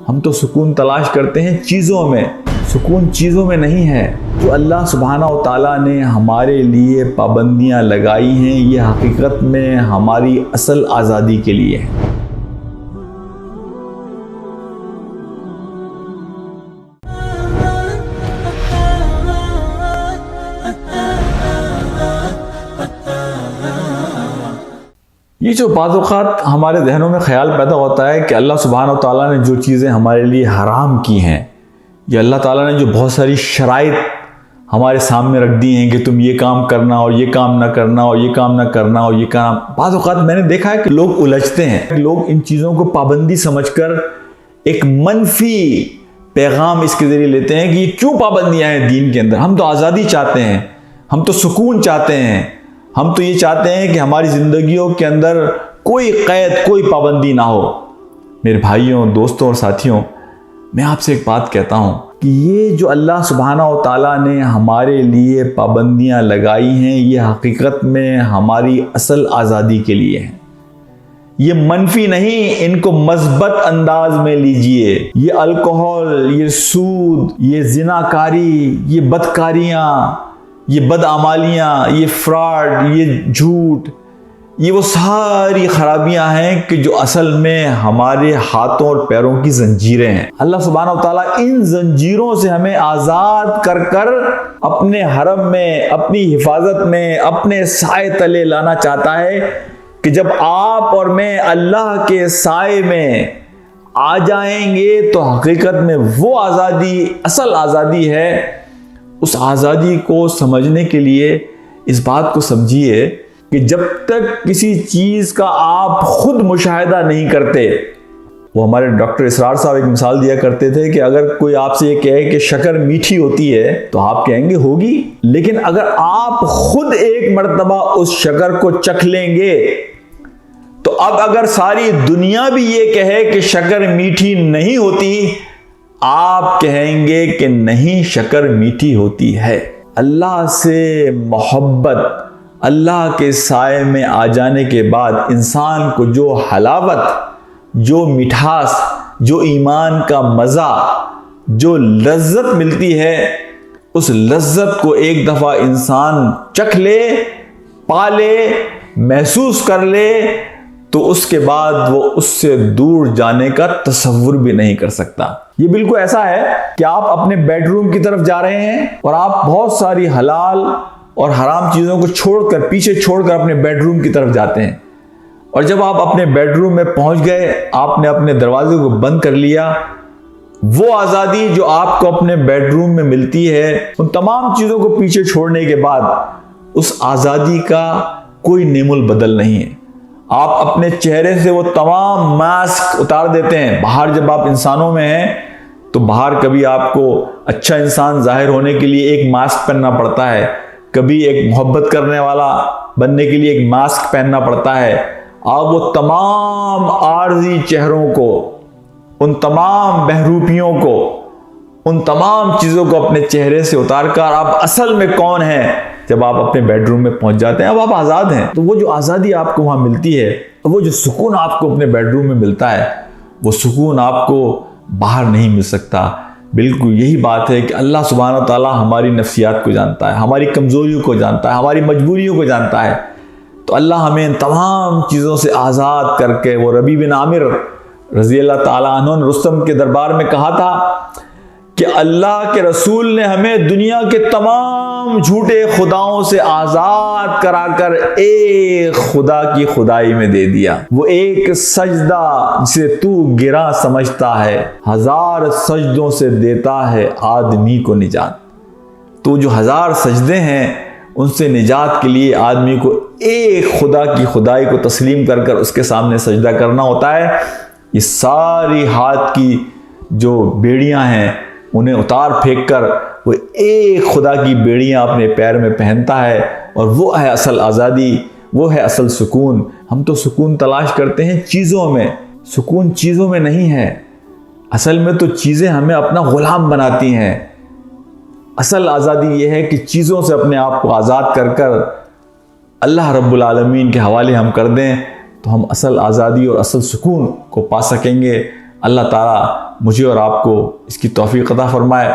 हम तो सुकून तलाश करते हैं चीज़ों में, सुकून चीज़ों में नहीं है। जो अल्लाह सुब्हाना व तआला ने हमारे लिए पाबंदियां लगाई हैं, ये हकीकत में हमारी असल आज़ादी के लिए है। ये जो बाज़-औक़ात हमारे जहनों में ख्याल पैदा होता है कि अल्लाह सुब्हाना व तआला ने जो चीज़ें हमारे लिए हराम की हैं, या अल्लाह ताला ने जो बहुत सारी शराइत हमारे सामने रख दी हैं कि तुम ये काम करना और ये काम ना करना और ये काम ना करना और ये काम, बाज़ औक़ात मैंने देखा है कि लोग उलझते हैं। लोग इन चीज़ों को पाबंदी समझकर एक मनफी पैगाम इसके ज़रिए लेते हैं कि ये क्यों पाबंदियाँ हैं दीन के अंदर। हम तो आज़ादी चाहते हैं, हम तो सुकून चाहते हैं, हम तो ये चाहते हैं कि हमारी ज़िंदगियों के अंदर कोई क़ैद, कोई पाबंदी ना हो। मेरे भाइयों, दोस्तों और साथियों, मैं आपसे एक बात कहता हूँ कि ये जो अल्लाह सुब्हाना व तआला ने हमारे लिए पाबंदियाँ लगाई हैं, ये हकीकत में हमारी असल आज़ादी के लिए हैं। ये मनफी नहीं, इनको मस्बत अंदाज में लीजिए। ये अल्कोहल, ये सूद, ये जिनाकारी, ये बदकारियाँ, ये बदआमालियाँ, ये फ्रॉड, ये झूठ, ये वो सारी खराबियां हैं कि जो असल में हमारे हाथों और पैरों की जंजीरें हैं। अल्लाह सुब्हाना व तआला इन जंजीरों से हमें आज़ाद कर कर अपने हरम में, अपनी हिफाजत में, अपने साए तले लाना चाहता है कि जब आप और मैं अल्लाह के साए में आ जाएंगे तो हकीकत में वो आज़ादी असल आज़ादी है। उस आज़ादी को समझने के लिए इस बात को समझिए कि जब तक किसी चीज़ का आप खुद मुशाहिदा नहीं करते, वो हमारे डॉक्टर इसरार साहब एक मिसाल दिया करते थे कि अगर कोई आपसे ये कहे कि शक्कर मीठी होती है तो आप कहेंगे होगी, लेकिन अगर आप खुद एक मर्तबा उस शक्कर को चख लेंगे तो अब अगर सारी दुनिया भी ये कहे कि शक्कर मीठी नहीं होती, आप कहेंगे कि नहीं, शक्कर मीठी होती है। अल्लाह से मोहब्बत, अल्लाह के साए में आ जाने के बाद इंसान को जो हलावत, जो मिठास, जो ईमान का मज़ा, जो लज्जत मिलती है, उस लज्जत को एक दफ़ा इंसान चख ले, पा ले, महसूस कर ले, तो उसके बाद वो उससे दूर जाने का तसव्वुर भी नहीं कर सकता। ये बिल्कुल ऐसा है कि आप अपने बेडरूम की तरफ जा रहे हैं और आप बहुत सारी हलाल और हराम चीज़ों को छोड़कर, पीछे छोड़कर अपने बेडरूम की तरफ जाते हैं, और जब आप अपने बेडरूम में पहुंच गए, आपने अपने दरवाजे को बंद कर लिया, वो आज़ादी जो आपको अपने बेडरूम में मिलती है, उन तमाम चीज़ों को पीछे छोड़ने के बाद उस आज़ादी का कोई नेमुल बदल नहीं है। आप अपने चेहरे से वो तमाम मास्क उतार देते हैं। बाहर जब आप इंसानों में हैं तो बाहर कभी आपको अच्छा इंसान जाहिर होने के लिए एक मास्क पहनना पड़ता है, कभी एक मोहब्बत करने वाला बनने के लिए एक मास्क पहनना पड़ता है। आप वो तमाम आर्जी चेहरों को, उन तमाम बहरूपियों को, उन तमाम चीज़ों को अपने चेहरे से उतार कर आप असल में कौन हैं, जब आप अपने बेडरूम में पहुंच जाते हैं, अब आप आज़ाद हैं। तो वो जो आज़ादी आपको वहाँ मिलती है, वो जो सुकून आपको अपने बेडरूम में मिलता है, वो सुकून आपको बाहर नहीं मिल सकता। बिल्कुल यही बात है कि अल्लाह सुब्हाना व तआला हमारी नफ्सियात को जानता है, हमारी कमज़ोरियों को जानता है, हमारी मजबूरियों को जानता है। तो अल्लाह हमें इन तमाम चीज़ों से आज़ाद करके, वो रबी बिन आमिर रज़ी अल्लाह ताला अन्हु ने रुस्तम के दरबार में कहा था कि अल्लाह के रसूल ने हमें दुनिया के तमाम झूठे खुदाओं से आज़ाद कराकर एक खुदा की खुदाई में दे दिया। वो एक सजदा जिसे तू गिरा समझता है, हजार सजदों से देता है आदमी को निजात। तो जो हजार सजदे हैं उनसे निजात के लिए आदमी को एक खुदा की खुदाई को तस्लीम कर कर उसके सामने सजदा करना होता है। ये सारी हाथ की जो बेड़ियां हैं उन्हें उतार फेंक कर वो एक खुदा की बेड़ियां अपने पैर में पहनता है, और वो है असल आज़ादी, वो है असल सुकून। हम तो सुकून तलाश करते हैं चीज़ों में, सुकून चीज़ों में नहीं है। असल में तो चीज़ें हमें अपना गुलाम बनाती हैं। असल आज़ादी ये है कि चीज़ों से अपने आप को आज़ाद कर कर अल्लाह रब्बुल आलमीन के हवाले हम कर दें, तो हम असल आज़ादी और असल सुकून को पा सकेंगे। अल्लाह ताला मुझे और आपको इसकी तौफीक अता फरमाए।